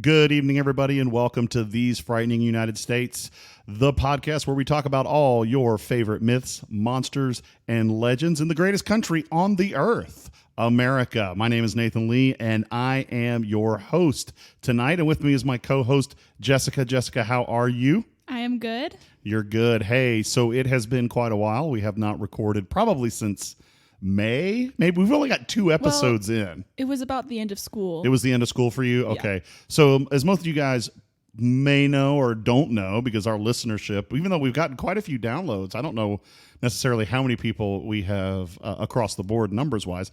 Good evening, everybody, and welcome to These Frightening United States, the podcast where we talk about all your favorite myths, monsters, and legends in the greatest country on the earth, America. My name is Nathan Lee, and I am your host tonight. And with me is my co-host, Jessica. Jessica, how are you? I am good. You're good. Hey, so it has been quite a while. We have not recorded probably since May. Maybe we've only got 2 episodes in. It was about the end of school. It was the end of school for you? Okay. So as most of you guys may know or don't know, because our listenership, even though we've gotten quite a few downloads, I don't know necessarily how many people we have across the board numbers wise.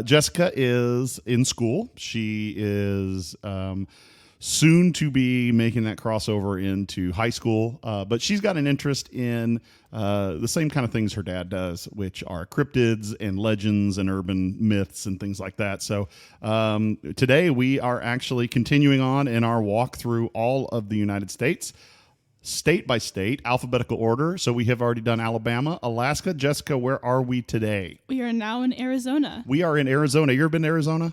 Jessica is in school. She is soon to be making that crossover into high school, but she's got an interest in the same kind of things her dad does, which are cryptids and legends and urban myths and things like that. So today we are actually continuing on in our walk through all of the United States, state by state, alphabetical order. So we have already done Alabama, Alaska. Jessica, where are we today? We are now in Arizona. We are in Arizona. You ever been to Arizona?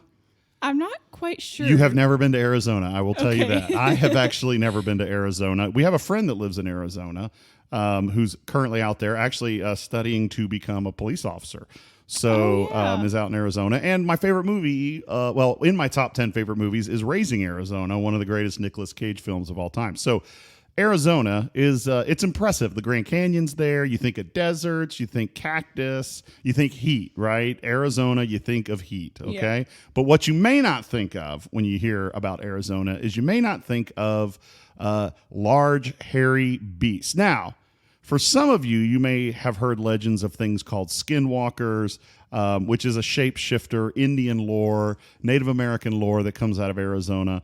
I'm not quite sure. You have never been to Arizona. I will tell you Okay. that. I have actually never been to Arizona. We have a friend that lives in Arizona who's currently out there actually studying to become a police officer. So is out in Arizona. And my favorite movie, in my top 10 favorite movies is Raising Arizona, one of the greatest Nicolas Cage films of all time. So Arizona is, it's impressive. The Grand Canyon's there. You think of deserts, you think cactus, you think heat, right? Arizona, you think of heat, okay? Yeah. But what you may not think of when you hear about Arizona is you may not think of large, hairy beasts. Now, for some of you, you may have heard legends of things called skinwalkers, which is a shapeshifter, Indian lore, Native American lore that comes out of Arizona.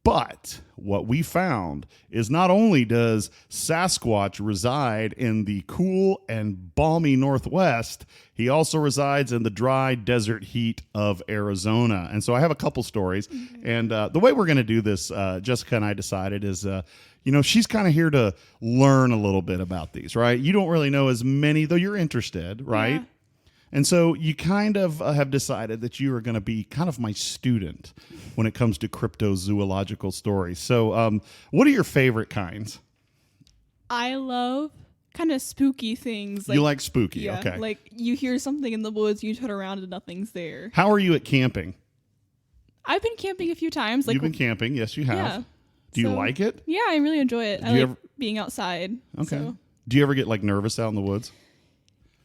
But what we found is not only does Sasquatch reside in the cool and balmy Northwest, he also resides in the dry desert heat of Arizona. And so I have a couple stories. Mm-hmm. And the way we're going to do this, Jessica and I decided is, she's kind of here to learn a little bit about these, right? You don't really know as many, though you're interested, right? Yeah. And so you kind of have decided that you are going to be kind of my student when it comes to cryptozoological stories. So what are your favorite kinds? I love kind of spooky things. You like spooky, yeah, okay. Like you hear something in the woods, you turn around and nothing's there. How are you at camping? I've been camping a few times. You've been camping, yes you have. Yeah. Do you like it? Yeah, I really enjoy it. I like being outside. Okay. So. Do you ever get nervous out in the woods?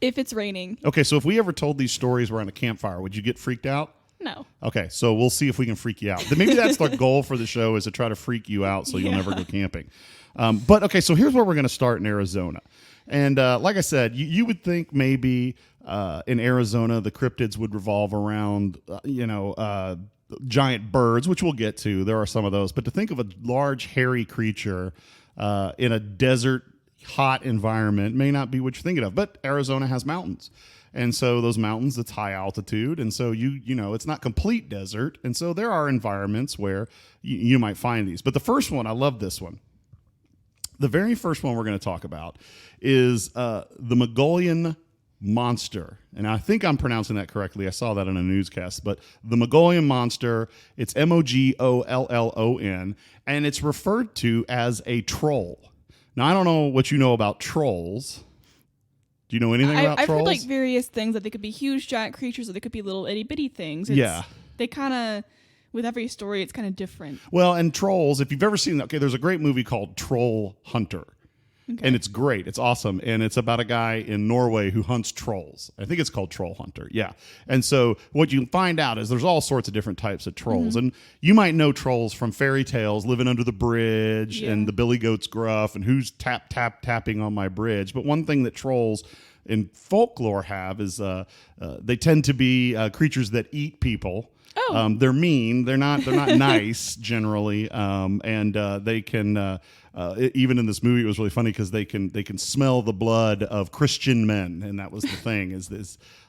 If it's raining. Okay, so if we ever told these stories around a campfire, would you get freaked out? No. Okay, so we'll see if we can freak you out. Maybe that's the goal for the show, is to try to freak you out so you'll never go camping. But okay, so here's where we're going to start in Arizona. And like I said, you would think maybe in Arizona the cryptids would revolve around, giant birds, which we'll get to. There are some of those. But to think of a large, hairy creature in a desert hot environment may not be what you're thinking of, but Arizona has mountains, and so those mountains, it's high altitude, and so it's not complete desert, and so there are environments where you might find these. But the first one, I love this one. The very first one we're going to talk about is the Mongolian monster, and I think I'm pronouncing that correctly. I saw that in a newscast, but the Mongolian monster, it's Mogollon, and it's referred to as a troll. Now, I don't know what you know about trolls. Do you know anything about I've trolls? heard various things, that they could be huge, giant creatures, or they could be little itty bitty things. They kind of, with every story, it's kind of different. Well, and trolls, if you've ever seen, there's a great movie called Troll Hunter. Okay. And it's great. It's awesome. And it's about a guy in Norway who hunts trolls. I think it's called Troll Hunter. Yeah. And so what you find out is there's all sorts of different types of trolls. Mm-hmm. And you might know trolls from fairy tales, Living Under the Bridge, and the Billy Goat's Gruff, and Who's Tapping on My Bridge. But one thing that trolls in folklore have is they tend to be creatures that eat people. Oh. They're mean. They're not nice generally. And they can even in this movie, it was really funny because they can smell the blood of Christian men, and that was the thing.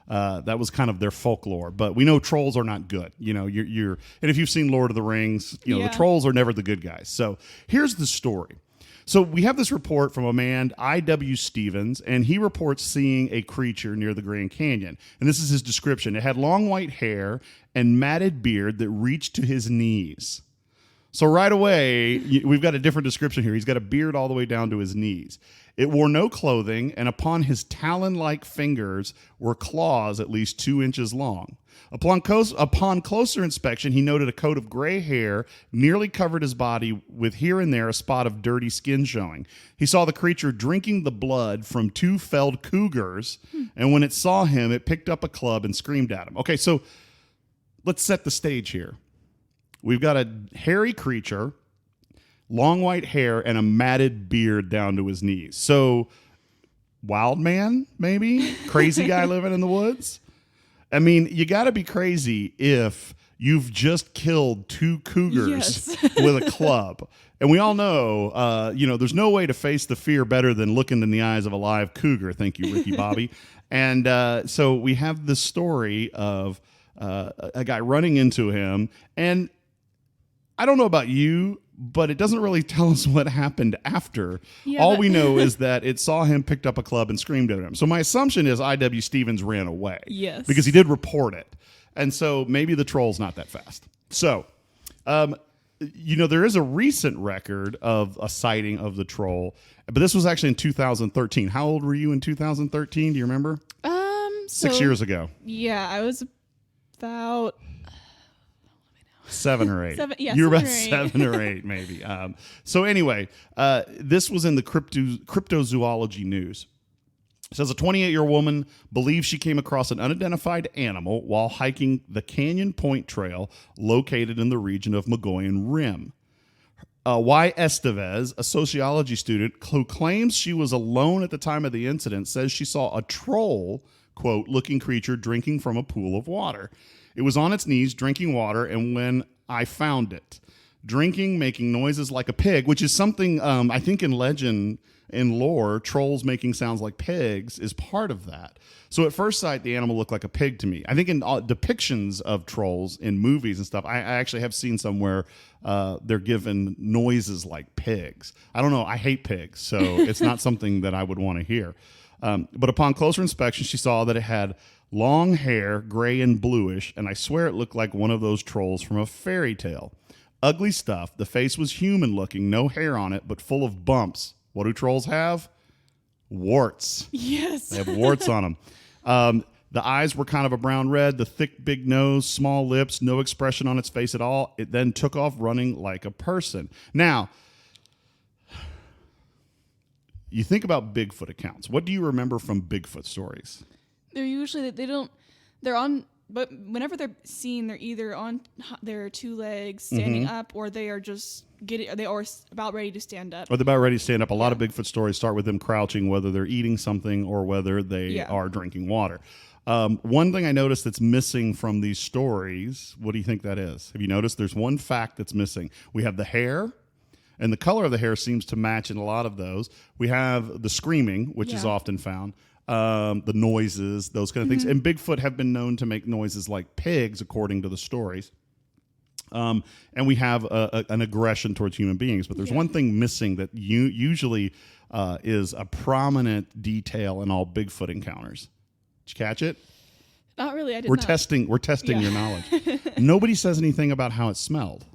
That was kind of their folklore. But we know trolls are not good. And if you've seen Lord of the Rings, the trolls are never the good guys. So here's the story. So we have this report from a man, I.W. Stevens, and he reports seeing a creature near the Grand Canyon. And this is his description. It had long white hair and matted beard that reached to his knees. So right away, we've got a different description here. He's got a beard all the way down to his knees. It wore no clothing, and upon his talon-like fingers were claws at least 2 inches long. Upon closer inspection, he noted a coat of gray hair nearly covered his body, with here and there a spot of dirty skin showing. He saw the creature drinking the blood from 2 felled cougars, and when it saw him, it picked up a club and screamed at him. Okay, so let's set the stage here. We've got a hairy creature, long white hair, and a matted beard down to his knees. So, wild man, maybe? Crazy guy living in the woods? I mean, you got to be crazy if you've just killed 2 cougars with a club. And we all know, there's no way to face the fear better than looking in the eyes of a live cougar. Thank you, Ricky Bobby. And so we have this story of a guy running into him, and I don't know about you, but it doesn't really tell us what happened after. All we know is that it saw him, picked up a club, and screamed at him. So my assumption is I.W. Stevens ran away. Yes. Because he did report it. And so maybe the troll's not that fast. So, there is a recent record of a sighting of the troll, but this was actually in 2013. How old were you in 2013? Do you remember? 6 years ago. Yeah, I was about 7 or 8. You were about 7 or 8, maybe. So anyway, this was in the cryptozoology news. It says a 28-year-old woman believes she came across an unidentified animal while hiking the Canyon Point Trail located in the region of Mogollon Rim. Y. Estevez, a sociology student who claims she was alone at the time of the incident, says she saw a troll, quote, looking creature drinking from a pool of water. It was on its knees drinking water, and when I found it, drinking, making noises like a pig, which is something I think in legend, in lore, trolls making sounds like pigs is part of that. So at first sight, the animal looked like a pig to me. I think in depictions of trolls in movies and stuff, I actually have seen somewhere they're given noises like pigs. I don't know. I hate pigs, so it's not something that I would want to hear. But upon closer inspection, she saw that it had long hair, gray and bluish, and I swear it looked like one of those trolls from a fairy tale. Ugly stuff. The face was human-looking, no hair on it, but full of bumps. What do trolls have? Warts. Yes. They have warts on them. The eyes were kind of a brown red, the thick, big nose, small lips, no expression on its face at all. It then took off running like a person. Now, you think about Bigfoot accounts. What do you remember from Bigfoot stories? They're usually, but whenever they're seen, they're either on their 2 legs standing up, or they are just about ready to stand up. Or they're about ready to stand up. A lot of Bigfoot stories start with them crouching, whether they're eating something or whether they are drinking water. One thing I noticed that's missing from these stories, what do you think that is? Have you noticed there's one fact that's missing? We have the hair, and the color of the hair seems to match in a lot of those. We have the screaming, which is often found. The noises, those kind of things. And Bigfoot have been known to make noises like pigs, according to the stories. And we have an aggression towards human beings. But there's one thing missing that usually is a prominent detail in all Bigfoot encounters. Did you catch it? Not really. I did We're not. testing your knowledge. Nobody says anything about how it smelled.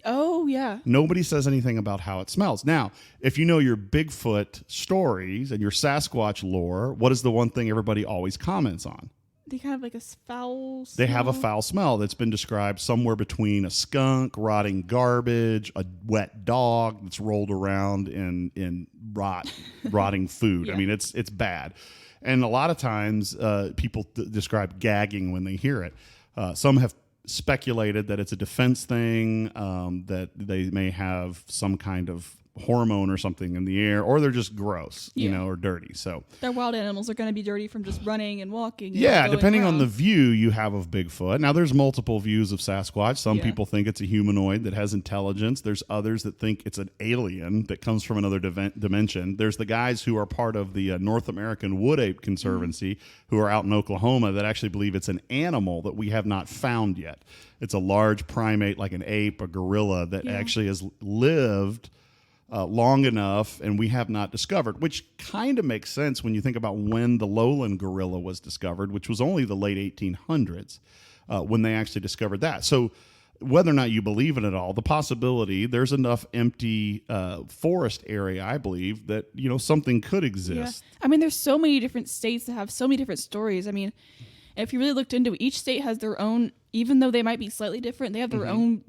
Oh, yeah. Nobody says anything about how it smells. Now, if you know your Bigfoot stories and your Sasquatch lore, what is the one thing everybody always comments on? They kind of like a foul smell. They have a foul smell that's been described somewhere between a skunk, rotting garbage, a wet dog that's rolled around in rotting food. I mean, it's bad. And a lot of times people describe gagging when they hear it. Some have speculated that it's a defense thing, that they may have some kind of hormone or something in the air, or they're just gross, or dirty. So their wild animals are going to be dirty from just running and walking. Yeah, depending on the view you have of Bigfoot. Now, there's multiple views of Sasquatch. Some people think it's a humanoid that has intelligence. There's others that think it's an alien that comes from another dimension. There's the guys who are part of the North American Wood Ape Conservancy who are out in Oklahoma that actually believe it's an animal that we have not found yet. It's a large primate like an ape, a gorilla that actually has lived long enough, and we have not discovered, which kind of makes sense when you think about when the lowland gorilla was discovered, which was only the late 1800s when they actually discovered that. So whether or not you believe in it all, the possibility there's enough empty forest area, I believe, that something could exist. Yeah. I mean, there's so many different states that have so many different stories. I mean, if you really looked into it, each state has their own, even though they might be slightly different, they have their own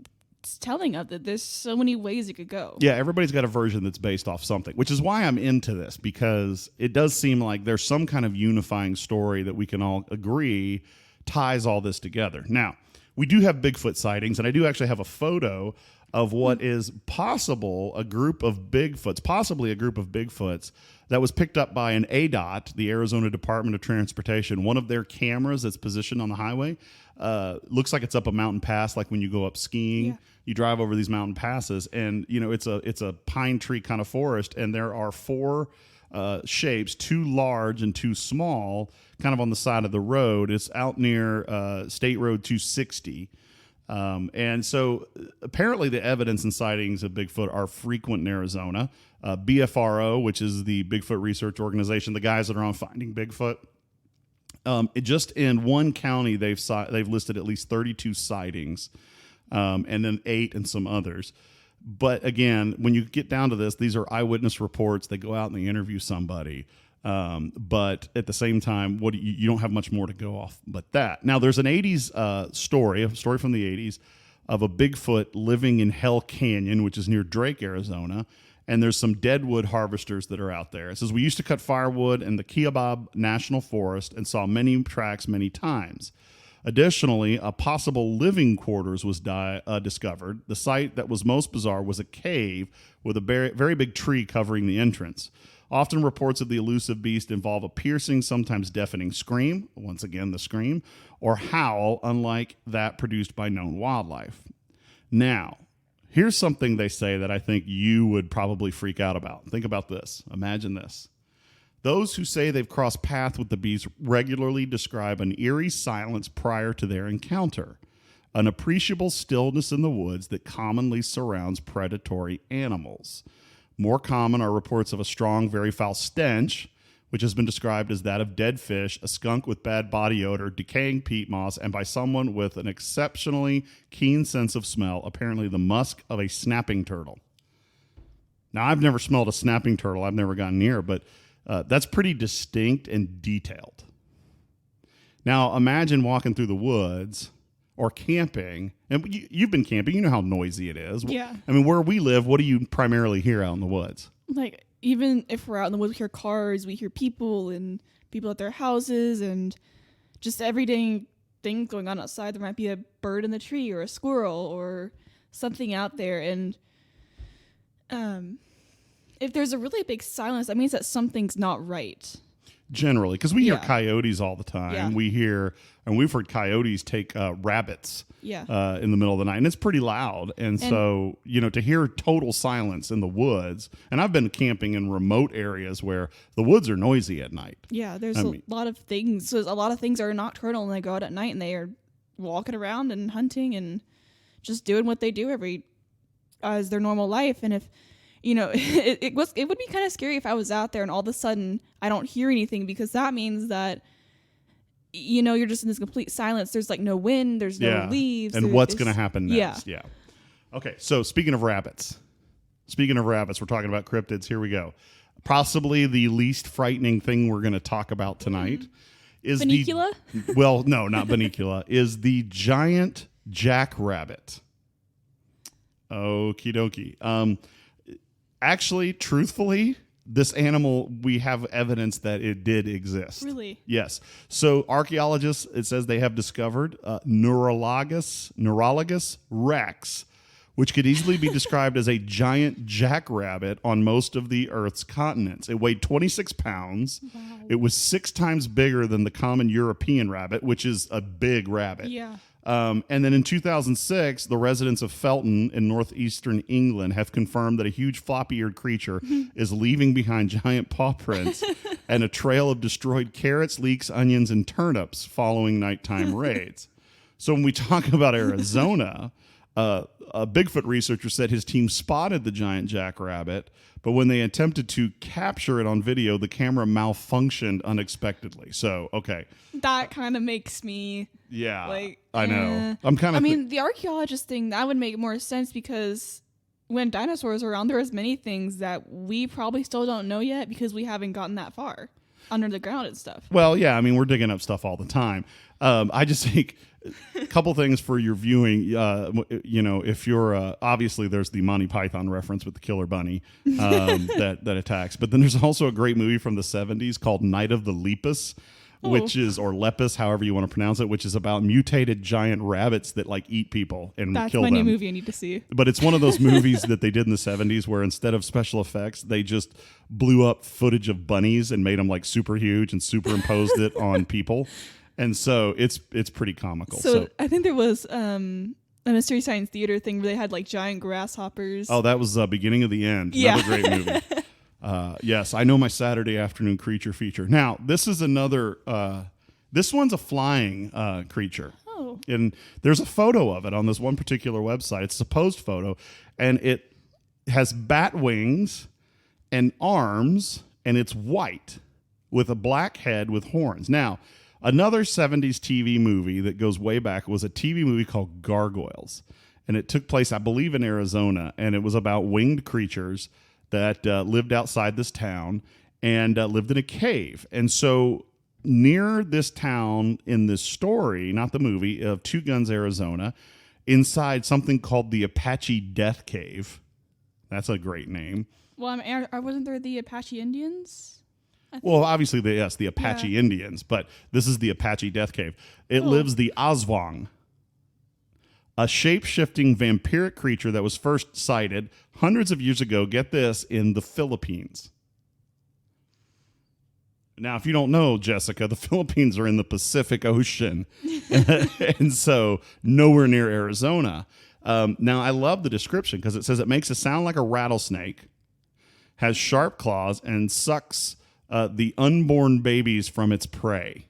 telling of it. There's so many ways it could go. Yeah, everybody's got a version that's based off something, which is why I'm into this, because it does seem like there's some kind of unifying story that we can all agree ties all this together. Now, we do have Bigfoot sightings, and I do actually have a photo of what is possibly a group of Bigfoots that was picked up by an ADOT, the Arizona Department of Transportation. One of their cameras that's positioned on the highway looks like it's up a mountain pass, like when you go up skiing. Yeah. You drive over these mountain passes, and it's a pine tree kind of forest, and there are 4 shapes, 2 large and 2 small, kind of on the side of the road. It's out near State Road 260. And so apparently the evidence and sightings of Bigfoot are frequent in Arizona. BFRO, which is the Bigfoot Research Organization, the guys that are on finding Bigfoot, just in one county, they've listed at least 32 sightings, and then 8 and some others. But again, when you get down to this, these are eyewitness reports. They go out and they interview somebody. But at the same time, you don't have much more to go off but that. Now, there's an 80s story, a story from the 80s of a Bigfoot living in Hell Canyon, which is near Drake, Arizona. And there's some deadwood harvesters that are out there. It says, we used to cut firewood in the Kiabab National Forest and saw many tracks many times. Additionally, a possible living quarters was discovered. The site that was most bizarre was a cave with a very big tree covering the entrance. Often reports of the elusive beast involve a piercing, sometimes deafening scream, once again the scream, or howl, unlike that produced by known wildlife. Now, here's something they say that I think you would probably freak out about. Think about this. Imagine this. Those who say they've crossed paths with the beast regularly describe an eerie silence prior to their encounter, an appreciable stillness in the woods that commonly surrounds predatory animals. More common are reports of a strong, very foul stench, which has been described as that of dead fish, a skunk with bad body odor, decaying peat moss, and by someone with an exceptionally keen sense of smell, apparently the musk of a snapping turtle. Now, I've never smelled a snapping turtle. I've never gotten near, but that's pretty distinct and detailed. Now, imagine walking through the woods or camping, and you've been camping. You know how noisy it is. Yeah. I mean, where we live, what do you primarily hear out in the woods? Like, even if we're out in the woods, we hear cars, we hear people and people at their houses, and just everyday things going on outside. There might be a bird in the tree or a squirrel or something out there. And if there's a really big silence, that means that something's not right. Generally, because we hear coyotes all the time. Yeah. We've heard coyotes take rabbits in the middle of the night, and it's pretty loud. And so, to hear total silence in the woods, and I've been camping in remote areas where the woods are noisy at night. Yeah, there's a lot of things. So a lot of things are nocturnal, and they go out at night, and they are walking around and hunting and just doing what they do as their normal life. And if it would be kind of scary if I was out there and all of a sudden I don't hear anything, because that means that you're just in this complete silence. There's like no wind, there's no leaves, and what's going to happen next? Yeah. Okay, so speaking of rabbits, we're talking about cryptids. Here we go. Possibly the least frightening thing we're going to talk about tonight is Bunnicula? Well, no, not Bunnicula. Is the giant jackrabbit. Okie dokie. Actually, truthfully, this animal, we have evidence that it did exist. Really? Yes. So archaeologists, it says they have discovered Neurologus rex, which could easily be described as a giant jackrabbit on most of the Earth's continents. It weighed 26 pounds. Wow. It was 6 times bigger than the common European rabbit, which is a big rabbit. Yeah. And then in 2006, the residents of Felton in northeastern England have confirmed that a huge floppy-eared creature is leaving behind giant paw prints and a trail of destroyed carrots, leeks, onions, and turnips following nighttime raids. So when we talk about Arizona, a Bigfoot researcher said his team spotted the giant jackrabbit, but when they attempted to capture it on video, the camera malfunctioned unexpectedly. So, okay. That kind of makes me Yeah, like, I know. I'm kind I of. mean, the archaeologist thing, that would make more sense because when dinosaurs were around, there was many things that we probably still don't know yet because we haven't gotten that far under the ground and stuff. Well, yeah, I mean, we're digging up stuff all the time. I just think a couple things for your viewing. If you're obviously there's the Monty Python reference with the killer bunny that attacks, but then there's also a great movie from the 70s called Night of the Lepus, which is, or Lepus, however you want to pronounce it, which is about mutated giant rabbits that like eat people and That's kill my them. new movie I need to see. But it's one of those movies that they did in the 70s where instead of special effects, they just blew up footage of bunnies and made them like super huge and superimposed it on people. And so it's pretty comical. So I think there was a Mystery Science Theater thing where they had like giant grasshoppers. Oh, that was Beginning of the End. Yeah. Another great movie. Yes, I know my Saturday afternoon creature feature. Now, this is another, this one's a flying creature. Oh. And there's a photo of it on this one particular website. It's a supposed photo, and it has bat wings and arms, and it's white with a black head with horns. Now, another 70s TV movie that goes way back was a TV movie called Gargoyles, and it took place, I believe, in Arizona, and it was about winged creatures that lived outside this town and lived in a cave. And so near this town in this story, not the movie, of Two Guns, Arizona, inside something called the Apache Death Cave. That's a great name. Well, wasn't there the Apache Indians? Well, obviously, the Apache Indians, but this is the Apache Death Cave. It lives the Aswang, a shape-shifting vampiric creature that was first sighted hundreds of years ago, get this, in the Philippines. Now, if you don't know, Jessica, the Philippines are in the Pacific Ocean, and so nowhere near Arizona. Now, I love the description because it says it makes a sound like a rattlesnake, has sharp claws, and sucks the unborn babies from its prey.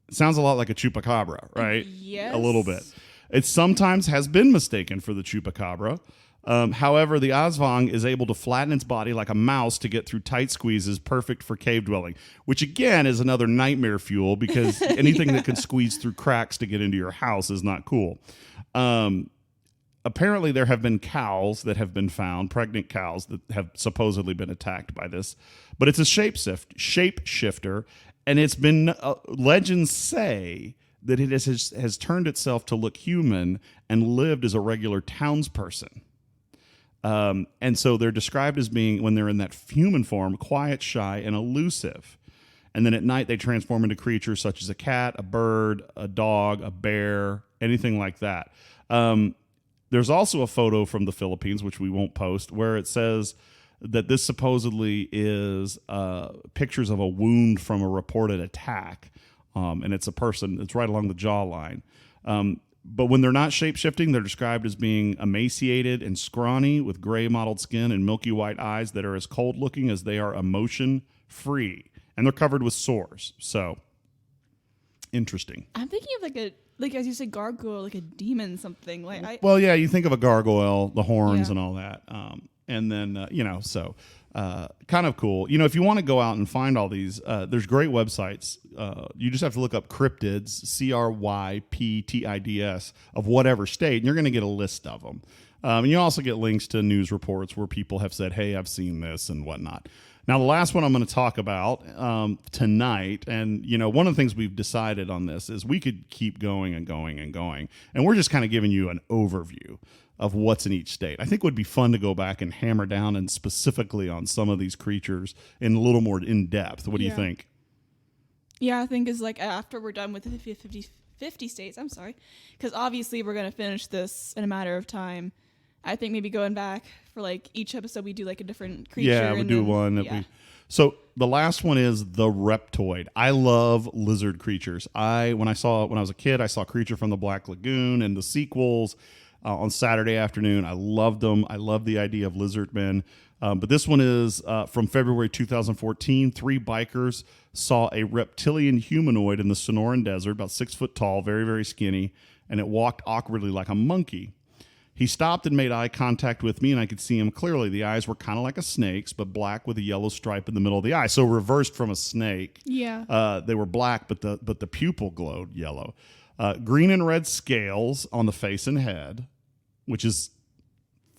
It sounds a lot like a chupacabra, right? Yes. A little bit. It sometimes has been mistaken for the chupacabra. However, the Aswang is able to flatten its body like a mouse to get through tight squeezes, perfect for cave dwelling, which again is another nightmare fuel because anything that can squeeze through cracks to get into your house is not cool. Apparently, there have been cows that have been found, pregnant cows that have supposedly been attacked by this, but it's a shapeshifter, and it's been, legends say that it has turned itself to look human and lived as a regular townsperson. And so they're described as being, when they're in that human form, quiet, shy, and elusive. And then at night, they transform into creatures such as a cat, a bird, a dog, a bear, anything like that. There's also a photo from the Philippines, which we won't post, where it says that this supposedly is pictures of a wound from a reported attack. And it's a person, it's right along the jawline. But when they're not shape-shifting, they're described as being emaciated and scrawny with gray mottled skin and milky white eyes that are as cold-looking as they are emotion-free. And they're covered with sores. So, interesting. I'm thinking of like as you said, gargoyle, like a demon something. Well, yeah, you think of a gargoyle, the horns and all that. And then, kind of cool. If you want to go out and find all these, there's great websites. You just have to look up cryptids, CRYPTIDS, of whatever state, and you're going to get a list of them. And you also get links to news reports where people have said, hey, I've seen this and whatnot. Now, the last one I'm going to talk about tonight, and, one of the things we've decided on this is we could keep going and going and going, and we're just kind of giving you an overview of what's in each state. I think it would be fun to go back and hammer down and specifically on some of these creatures in a little more in depth. What do you think? Yeah, I think is like after we're done with the 50 states, I'm sorry, because obviously we're going to finish this in a matter of time. I think maybe going back for like each episode, we do like a different creature. Yeah, we do one. So the last one is the Reptoid. I love lizard creatures. When I was a kid, I saw Creature from the Black Lagoon and the sequels on Saturday afternoon. I loved them. I love the idea of lizard men. But this one is from February 2014. 3 bikers saw a reptilian humanoid in the Sonoran Desert, about 6 foot tall, very, very skinny. and it walked awkwardly like a monkey. He stopped and made eye contact with me, and I could see him clearly. The eyes were kind of like a snake's, but black with a yellow stripe in the middle of the eye. So reversed from a snake. Yeah. They were black, but the pupil glowed yellow. Green and red scales on the face and head, which is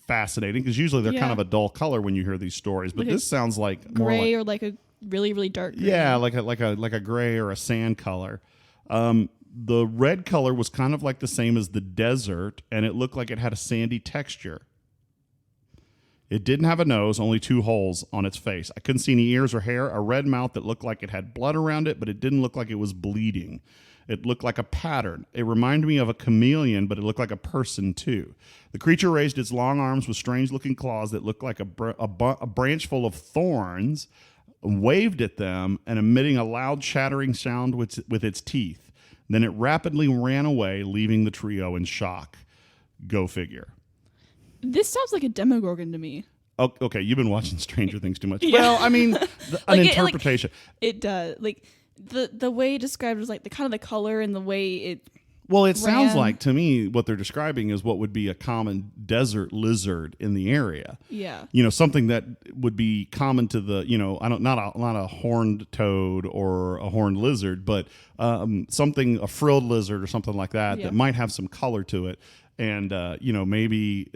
fascinating because usually they're kind of a dull color when you hear these stories. But Like this sounds like more gray like, or like a really, really dark gray. yeah, like a gray or a sand color. The red color was kind of like the same as the desert, and it looked like it had a sandy texture. It didn't have a nose, only 2 holes on its face. I couldn't see any ears or hair, a red mouth that looked like it had blood around it, but it didn't look like it was bleeding. It looked like a pattern. It reminded me of a chameleon, but it looked like a person too. The creature raised its long arms with strange-looking claws that looked like a branch full of thorns, waved at them, and emitting a loud chattering sound with its teeth. Then it rapidly ran away, leaving the trio in shock. Go figure. This sounds like a Demogorgon to me. Oh, okay, you've been watching Stranger Things too much. Yeah. Well, I mean, an Like, interpretation. It does. Like the way described was like the kind of the color and the way it. Well, it sounds ran. like to me what they're describing is what would be a common desert lizard in the area. Yeah. You know, something that would be common to the, not a horned toad or a horned lizard, but something, a frilled lizard or something like that, Yeah. that might have some color to it. And, maybe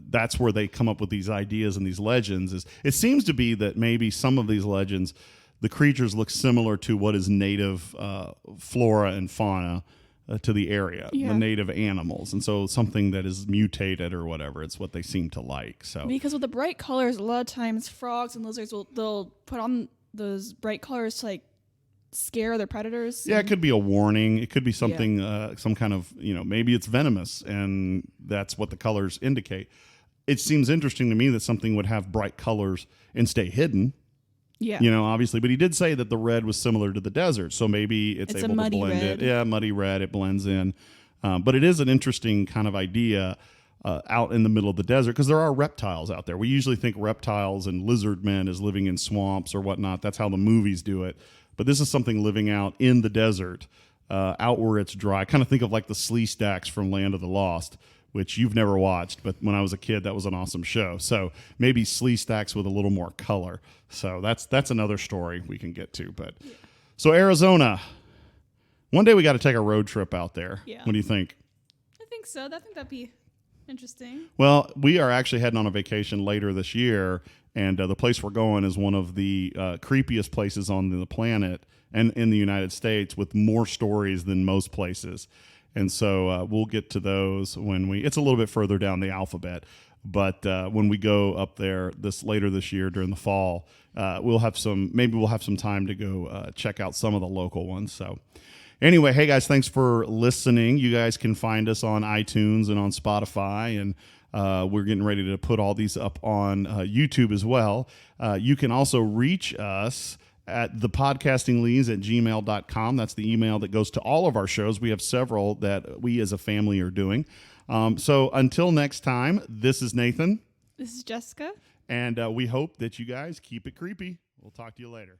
that's where they come up with these ideas and these legends. Is it seems to be that maybe some of these legends, the creatures look similar to what is native flora and fauna to the area, Yeah. the native animals. And so something that is mutated or whatever, it's what they seem to like. So Because with the bright colors, a lot of times frogs and lizards they'll put on those bright colors to like scare their predators. yeah, it could be a warning. It could be something, some kind of, maybe it's venomous and that's what the colors indicate. It seems interesting to me that something would have bright colors and stay hidden. Yeah. Obviously, but he did say that the red was similar to the desert, so maybe it's It's a able to muddy blend red. it. Yeah, muddy red, it blends in. But it is an interesting kind of idea out in the middle of the desert because there are reptiles out there. We usually think reptiles and lizard men as living in swamps or whatnot. That's how the movies do it. But this is something living out in the desert, out where it's dry. Kind of think of like the Slee Stacks from Land of the Lost, which you've never watched, but when I was a kid, that was an awesome show. So maybe Slee Stacks with a little more color. So that's another story we can get to. But so Arizona, one day we got to take a road trip out there. Yeah. What do you think? I think so. I think that'd be interesting. Well, we are actually heading on a vacation later this year, and the place we're going is one of the creepiest places on the planet and in the United States with more stories than most places. And so we'll get to those it's a little bit further down the alphabet. But when we go up there later this year during the fall, we'll have some time to go check out some of the local ones. So anyway, hey guys, thanks for listening. You guys can find us on iTunes and on Spotify, and we're getting ready to put all these up on YouTube as well. You can also reach us at thepodcastinglees@gmail.com. That's the email that goes to all of our shows. We have several that we as a family are doing. So until next time, this is Nathan. This is Jessica. And we hope that you guys keep it creepy. We'll talk to you later.